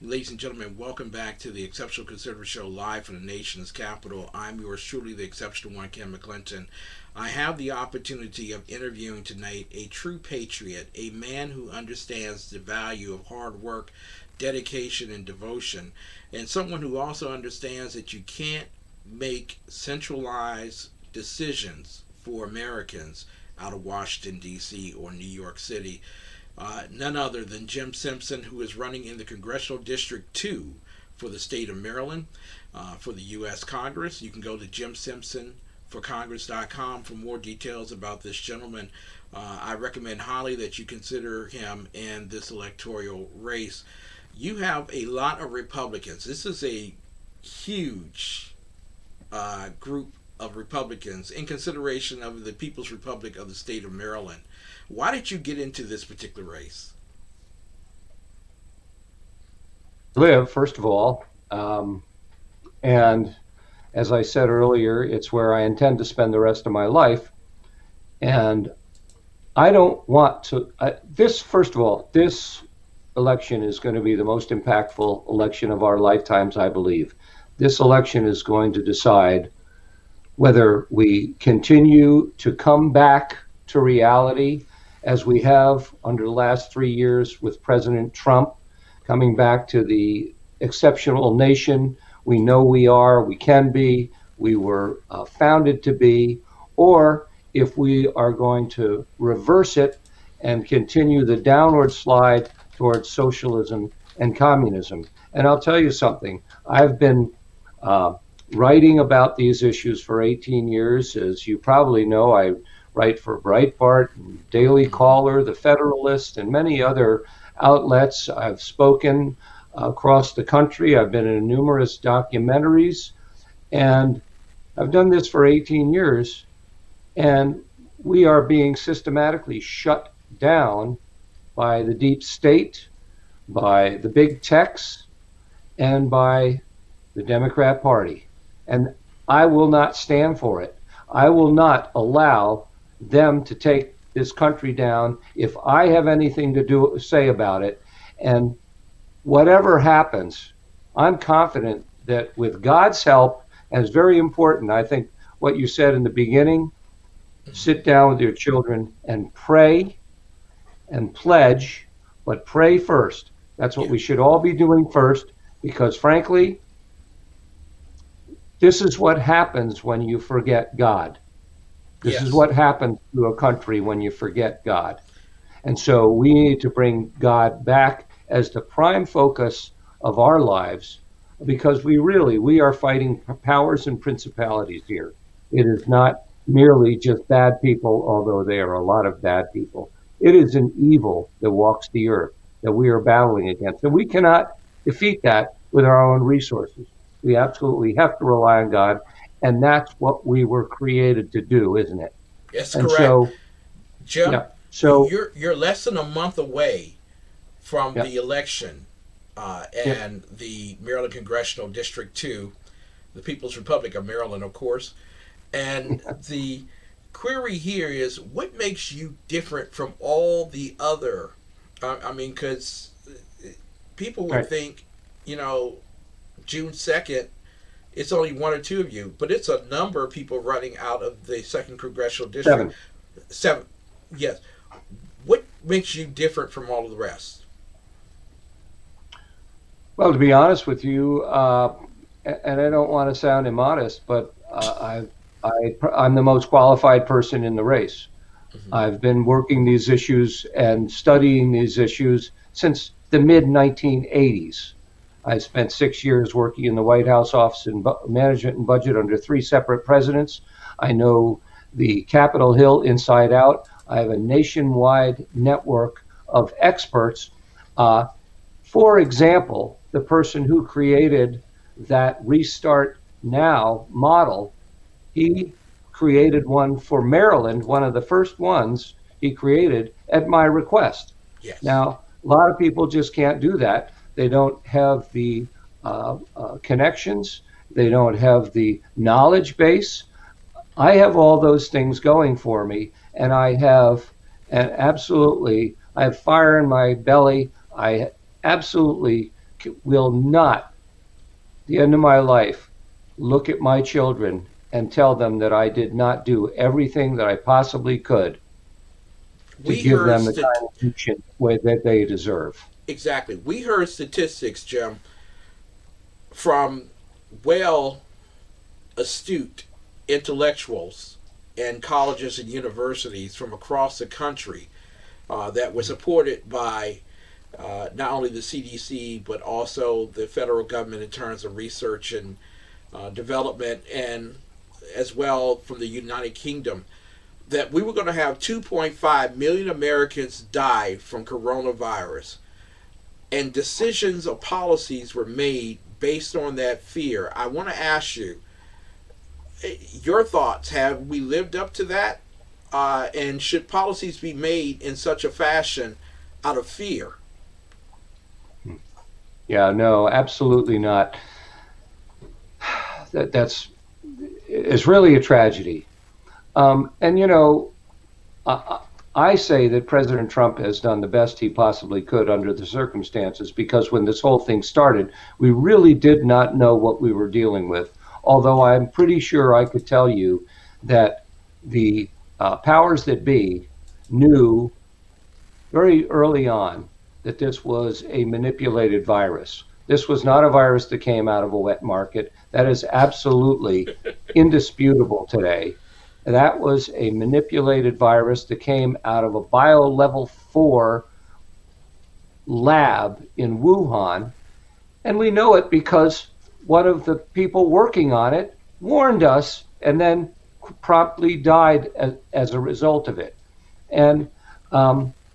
Ladies and gentlemen, welcome back to the Exceptional Conservative Show live from the nation's capital. I'm yours truly, the Exceptional One, Ken McClinton. I have the opportunity of interviewing tonight a true patriot, a man who understands the value of hard work, dedication, and devotion, and someone who also understands that you can't make centralized decisions for Americans out of Washington, D.C. or New York City. None other than Jim Simpson, who is running in the Congressional District 2 for the state of Maryland for the U.S. Congress. You can go to jimsimpsonforcongress.com for more details about this gentleman. I recommend highly that you consider him in this electoral race. You have a lot of Republicans. This is a huge group of Republicans in consideration of the People's Republic of the state of Maryland. Why did you get into this particular race? Live, first of all. And as I said earlier, it's where I intend to spend the rest of my life. And I don't want to, first of all, this election is going to be the most impactful election of our lifetimes, I believe. This election is going to decide whether we continue to come back to reality as we have under the last 3 years with President Trump, coming back to the exceptional nation we know we are, we can be, we were founded to be, or if we are going to reverse it and continue the downward slide towards socialism and communism. And I'll tell you something, I've been writing about these issues for 18 years. As you probably know, I write for Breitbart, Daily Caller, The Federalist, and many other outlets. I've spoken across the country. I've been in numerous documentaries, and I've done this for 18 years, and we are being systematically shut down by the deep state, by the big techs, and by the Democrat Party. And I will not stand for it. I will not allow them to take this country down if I have anything to say about it. And whatever happens, I'm confident that with God's help, and it's very important, I think what you said in the beginning, sit down with your children and pray and pledge, but pray first. That's what Yeah. we should all be doing first, because frankly, this is what happens when you forget God. This is Yes. what happens to a country when you forget God. And so we need to bring God back as the prime focus of our lives, because we are fighting powers and principalities here. It is not merely just bad people, although there are a lot of bad people. It is an evil that walks the earth that we are battling against. And we cannot defeat that with our own resources. We absolutely have to rely on God. And that's what we were created to do, isn't it? That's And correct. so, Jim, yeah, so, you're less than a month away from yeah, the election yeah. and the Maryland Congressional District 2, the People's Republic of Maryland, of course. And the query here is what makes you different from all the other? I mean, because people would Right. think, you know, June 2nd, it's only one or two of you, but it's a number of people running out of the second congressional district. Seven. Seven. Yes. What makes you different from all of the rest? Well, to be honest with you, and I don't want to sound immodest, but I'm the most qualified person in the race. Mm-hmm. I've been working these issues and studying these issues since the mid 1980s. I spent 6 years working in the White House Office in Management and Budget under three separate presidents. I know the Capitol Hill inside out. I have a nationwide network of experts. Uh, for example, the person who created that Restart Now model, he created one for Maryland, one of the first ones he created at my request. Yes. Now, a lot of people just can't do that. They don't have the connections, they don't have the knowledge base. I have all those things going for me, and I have fire in my belly. I absolutely will not, at the end of my life, look at my children and tell them that I did not do everything that I possibly could to We give heard them the kind of teaching that they deserve. exactly. We heard statistics, Jim, from well astute intellectuals in colleges and universities from across the country that were supported by not only the CDC but also the federal government in terms of research and development, and as well from the United Kingdom, that we were going to have 2.5 million Americans die from coronavirus, and decisions or policies were made based on that fear. I want to ask you your thoughts. Have we lived up to that? And should policies be made in such a fashion out of fear? Yeah, no, absolutely not. That's it's really a tragedy. And I say that President Trump has done the best he possibly could under the circumstances, because when this whole thing started, we really did not know what we were dealing with. Although I'm pretty sure I could tell you that the powers that be knew very early on that this was a manipulated virus. This was not a virus that came out of a wet market. That is absolutely indisputable today. That was a manipulated virus that came out of a bio-level 4 lab in Wuhan. And we know it because one of the people working on it warned us and then promptly died as a result of it. And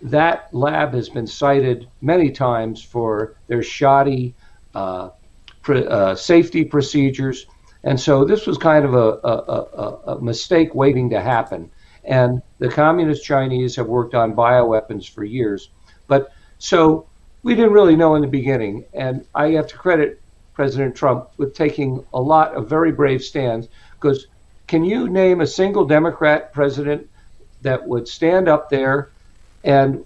that lab has been cited many times for their shoddy safety procedures. And so this was kind of a mistake waiting to happen. And the communist Chinese have worked on bioweapons for years. But so we didn't really know in the beginning. And I have to credit President Trump with taking a lot of very brave stands, because can you name a single Democrat president that would stand up there and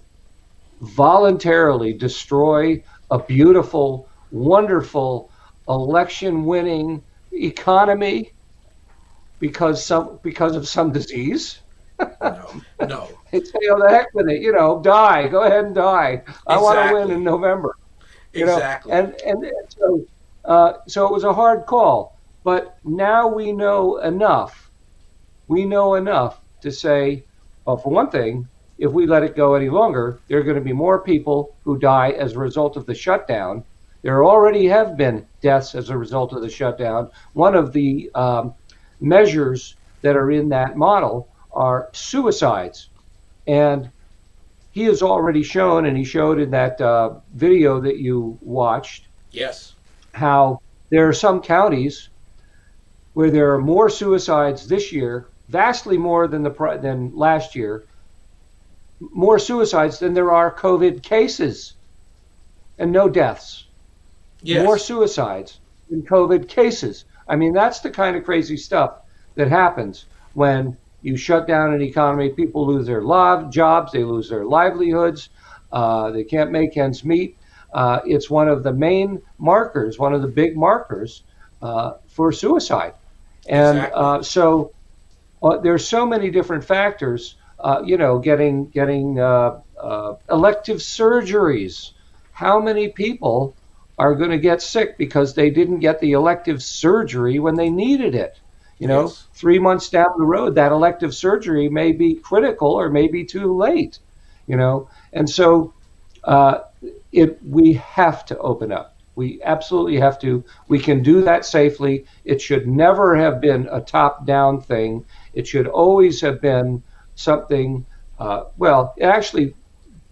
voluntarily destroy a beautiful, wonderful, election-winning economy because of some disease? No, no. It's, the heck with it, die. Go ahead and die. I want to win in November. Exactly. And so it was a hard call. But now we know enough. We know enough to say, well, for one thing, if we let it go any longer, there are going to be more people who die as a result of the shutdown. There already have been deaths as a result of the shutdown. One of the measures that are in that model are suicides. And he has already shown, and he showed in that video that you watched, yes, how there are some counties where there are more suicides this year, vastly more than last year, more suicides than there are COVID cases, and no deaths. yes. More suicides than COVID cases. I mean, that's the kind of crazy stuff that happens when you shut down an economy. People lose their jobs, they lose their livelihoods, they can't make ends meet. It's one of the main markers, one of the big markers for suicide. And Exactly. so there's so many different factors, getting elective surgeries. How many people are going to get sick because they didn't get the elective surgery when they needed it? Yes. 3 months down the road, that elective surgery may be critical or may be too late, And so we have to open up. We absolutely have to. We can do that safely. It should never have been a top-down thing. It should always have been something, actually,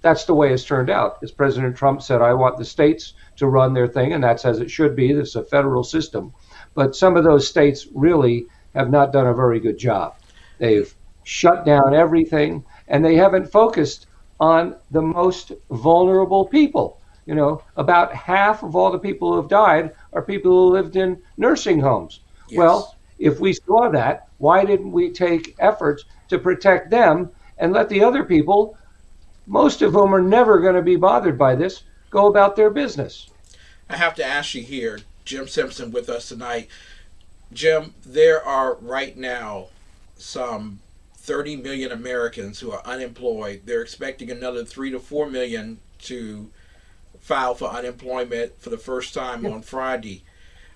that's the way it's turned out. As President Trump said, I want the states to run their thing, and that's as it should be. This is a federal system. But some of those states really have not done a very good job. They've shut down everything, and they haven't focused on the most vulnerable people. About half of all the people who have died are people who lived in nursing homes. Yes. Well, if we saw that, why didn't we take efforts to protect them and let the other people, most of whom are never going to be bothered by this, go about their business? I have to ask you here, Jim Simpson with us tonight. Jim, there are right now some 30 million Americans who are unemployed. They're expecting another 3 to 4 million to file for unemployment for the first time on Friday.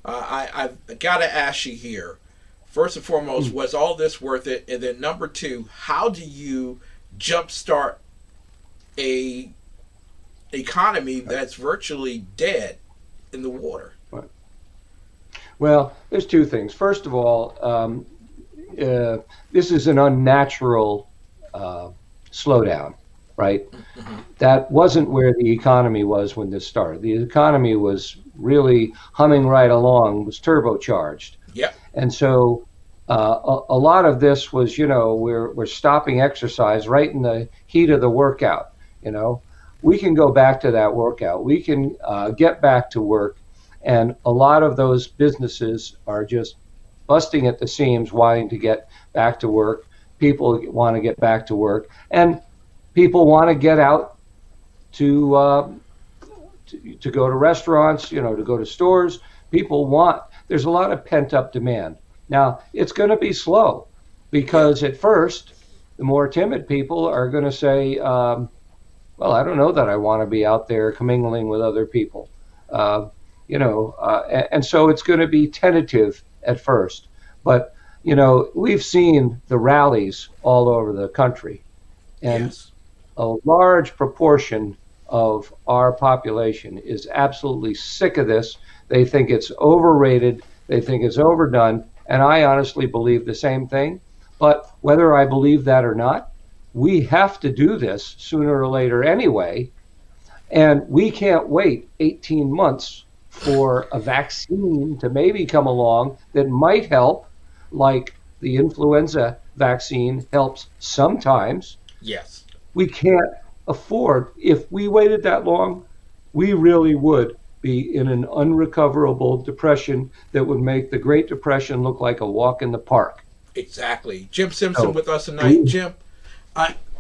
I've got to ask you here, first and foremost, was all this worth it? And then number two, how do you jumpstart a economy that's virtually dead in the water? Well, there's two things. First of all, this is an unnatural slowdown, right? Mm-hmm. That wasn't where the economy was when this started. The economy was really humming right along, was turbocharged. Yep. And so a lot of this was, we're stopping exercise right in the heat of the workout. We can go back to that workout. We can get back to work. And a lot of those businesses are just busting at the seams, wanting to get back to work. People want to get back to work. And people want to get out to go to restaurants, to go to stores. There's a lot of pent-up demand. Now, it's going to be slow because at first, the more timid people are going to say, well, I don't know that I want to be out there commingling with other people. And so it's going to be tentative at first. But, we've seen the rallies all over the country. And Yes. A large proportion of our population is absolutely sick of this. They think it's overrated. They think it's overdone. And I honestly believe the same thing. But whether I believe that or not, we have to do this sooner or later anyway. And we can't wait 18 months for a vaccine to maybe come along that might help, like the influenza vaccine helps sometimes. Yes. We can't afford, if we waited that long, we really would be in an unrecoverable depression that would make the Great Depression look like a walk in the park. Exactly. Jim Simpson with us tonight. Jim,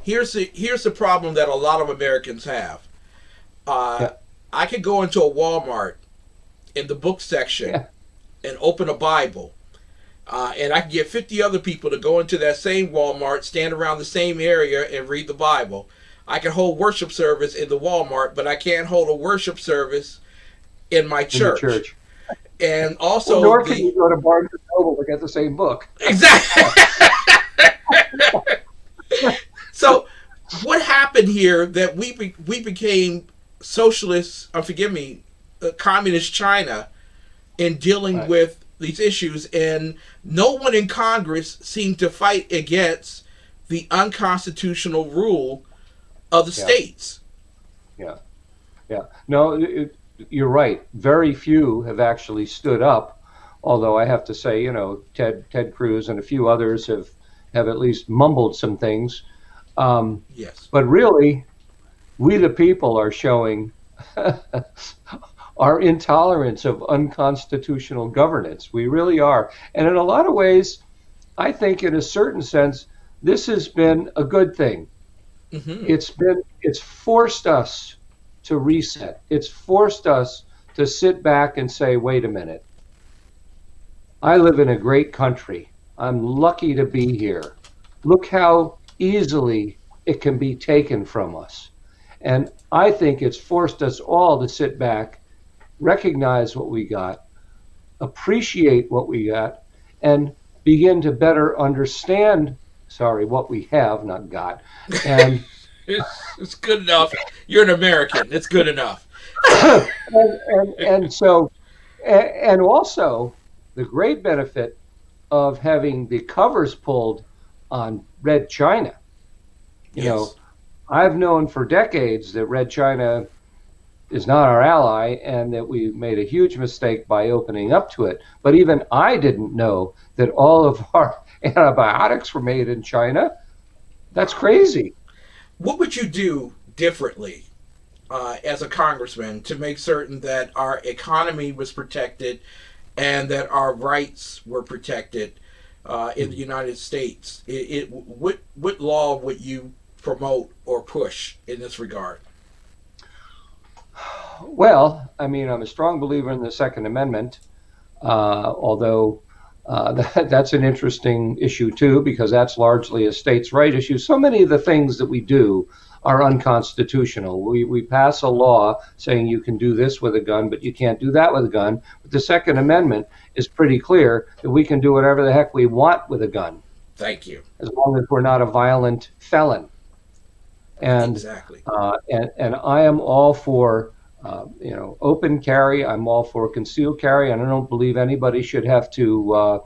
here's the problem that a lot of Americans have. I could go into a Walmart in the book section and open a Bible. And I can get 50 other people to go into that same Walmart, stand around the same area, and read the Bible. I can hold worship service in the Walmart, but I can't hold a worship service in my church. And also, nor can you go to Barnes and Noble to get the same book. Exactly. So, what happened here that we became socialist? Communist China in dealing with these issues, and no one in Congress seemed to fight against the unconstitutional rule of the states. Yeah. No, you're right. Very few have actually stood up, although I have to say, Ted Cruz and a few others have at least mumbled some things. Yes. But really, we the people are showing our intolerance of unconstitutional governance. We really are. And in a lot of ways, I think in a certain sense, this has been a good thing. Mm-hmm. It's forced us to reset. It's forced us to sit back and say, wait a minute. I live in a great country. I'm lucky to be here. Look how easily it can be taken from us. And I think it's forced us all to sit back, recognize what we got, appreciate what we got, and begin to better understand, what we have, not got. And it's good enough. You're an American. It's good enough. and also the great benefit of having the covers pulled on Red China. I've known for decades that Red China is not our ally and that we made a huge mistake by opening up to it. But even I didn't know that all of our antibiotics were made in China. That's crazy. What would you do differently as a congressman to make certain that our economy was protected and that our rights were protected in the United States? What law would you promote or push in this regard? Well, I mean, I'm a strong believer in the Second Amendment, although that's an interesting issue too, because that's largely a states' right issue. So many of the things that we do are unconstitutional. We pass a law saying you can do this with a gun, but you can't do that with a gun. But the Second Amendment is pretty clear that we can do whatever the heck we want with a gun, Thank you. as long as we're not a violent felon. And Exactly. and I am all for open carry. I'm all for concealed carry, and I don't believe anybody should have to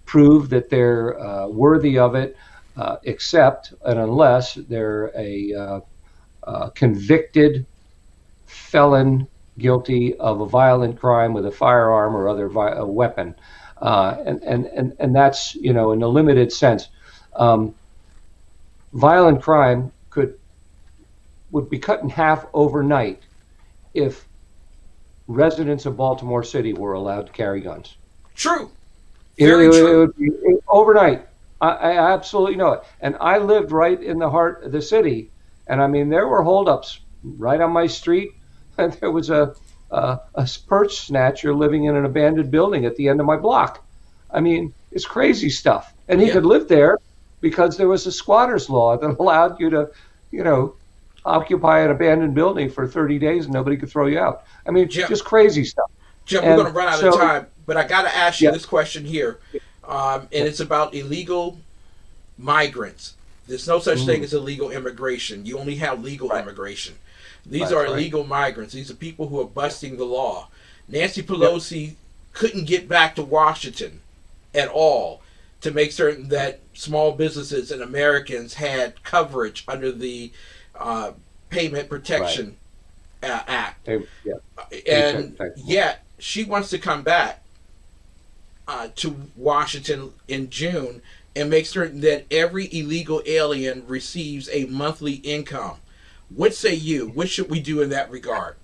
prove that they're worthy of it, except and unless they're a convicted felon guilty of a violent crime with a firearm or other weapon, and that's in a limited sense. Um, Violent crime would be cut in half overnight if residents of Baltimore City were allowed to carry guns. True. It, Very it true. would be overnight. I absolutely know it. And I lived right in the heart of the city, and I mean there were holdups right on my street, and there was a purse snatcher living in an abandoned building at the end of my block. I mean, it's crazy stuff, and he Yeah. could live there because there was a squatters law that allowed you to, you know, occupy an abandoned building for 30 days and nobody could throw you out. I mean, Jim, just crazy stuff. Jim, we're going And to run out of so, time, but I got to ask you yeah, this question here, and it's about illegal migrants. There's no such thing mm, as illegal immigration. You only have legal right, immigration. These that's are right. illegal migrants. These are people who are busting the law. Nancy Yep, Pelosi couldn't get back to Washington at all to make certain that small businesses and Americans had coverage under the uh, Payment right. Protection Act. Yeah, paycheck And type. yet she wants to come back to Washington in June and make certain that every illegal alien receives a monthly income. What say you? What should we do in that regard?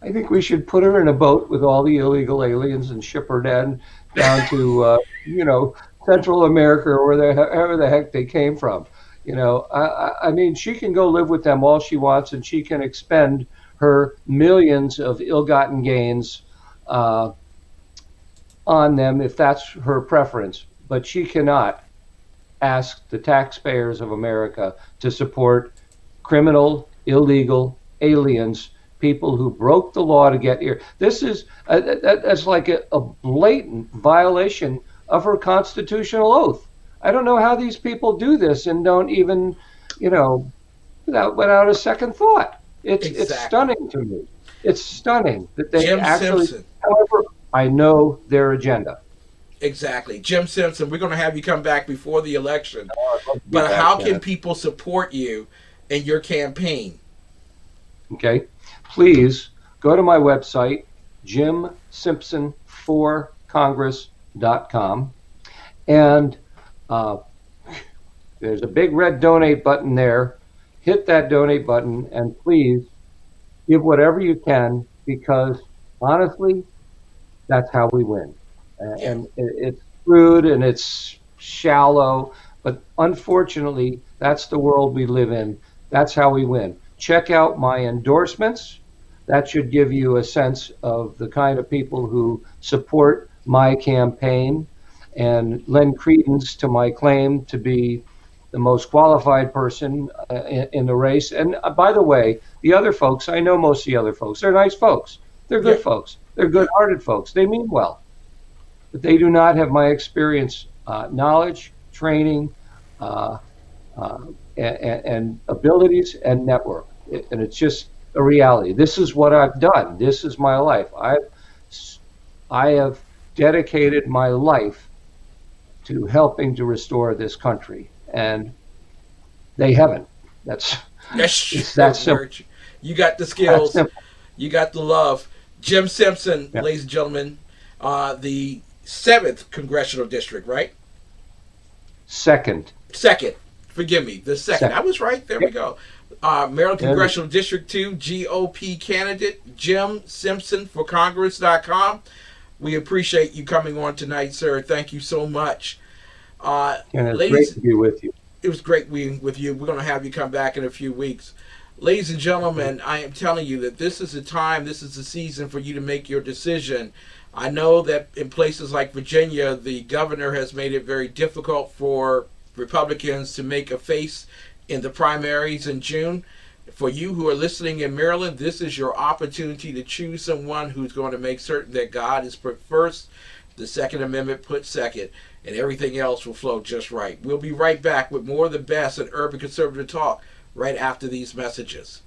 I think we should put her in a boat with all the illegal aliens and ship her down to Central America or wherever the heck they came from. I mean, she can go live with them all she wants, and she can expend her millions of ill-gotten gains uh, on them if that's her preference. But she cannot ask the taxpayers of America to support criminal, illegal aliens, people who broke the law to get here. This is that's like a blatant violation of her constitutional oath. I don't know how these people do this and don't even, you know, without a second thought. It's Exactly. stunning to me. It's stunning that they Jim actually. Simpson. However, I know their agenda. Exactly. Jim Simpson, we're going to have you come back before the election. Oh, I'd love to be But back, how can Kenneth. people support you in your campaign? Okay, please go to my website, jimsimpson4congress.com, and uh, there's a big red donate button there. Hit that donate button and please give whatever you can because honestly, that's how we win. Yeah. And it's crude and it's shallow, but unfortunately, that's the world we live in. That's how we win. Check out my endorsements. That should give you a sense of the kind of people who support my campaign and lend credence to my claim to be the most qualified person in the race. And by the way, the other folks, I know most of the other folks, they're nice folks. They're Yeah. good folks. They're Yeah. good hearted folks. They mean well, but they do not have my experience, knowledge, training, uh, uh, and abilities and network. And it's just a reality. This is what I've done. This is my life. I have dedicated my life to helping to restore this country, and they haven't. That's That's it's that true. simple. You got the That skills. simple. You got the love. Jim Simpson, Yeah. ladies and gentlemen, the 7th Congressional District, right? Second, Second. Forgive me. The second. I second. was right. There we Yep. go. Maryland And Congressional District 2, GOP candidate Jim Simpson for Congress.com. We appreciate you coming on tonight, sir. Thank you so much. it's great Ladies, to be with you. it was great being with you. We're going to have you come back in a few weeks. Ladies and gentlemen, I am telling you that this is the time, this is the season for you to make your decision. I know that in places like Virginia, the governor has made it very difficult for Republicans to make a face in the primaries in June. For you who are listening in Maryland, this is your opportunity to choose someone who's going to make certain that God is put first, the Second Amendment put second, and everything else will flow just right. We'll be right back with more of the best in urban conservative talk right after these messages.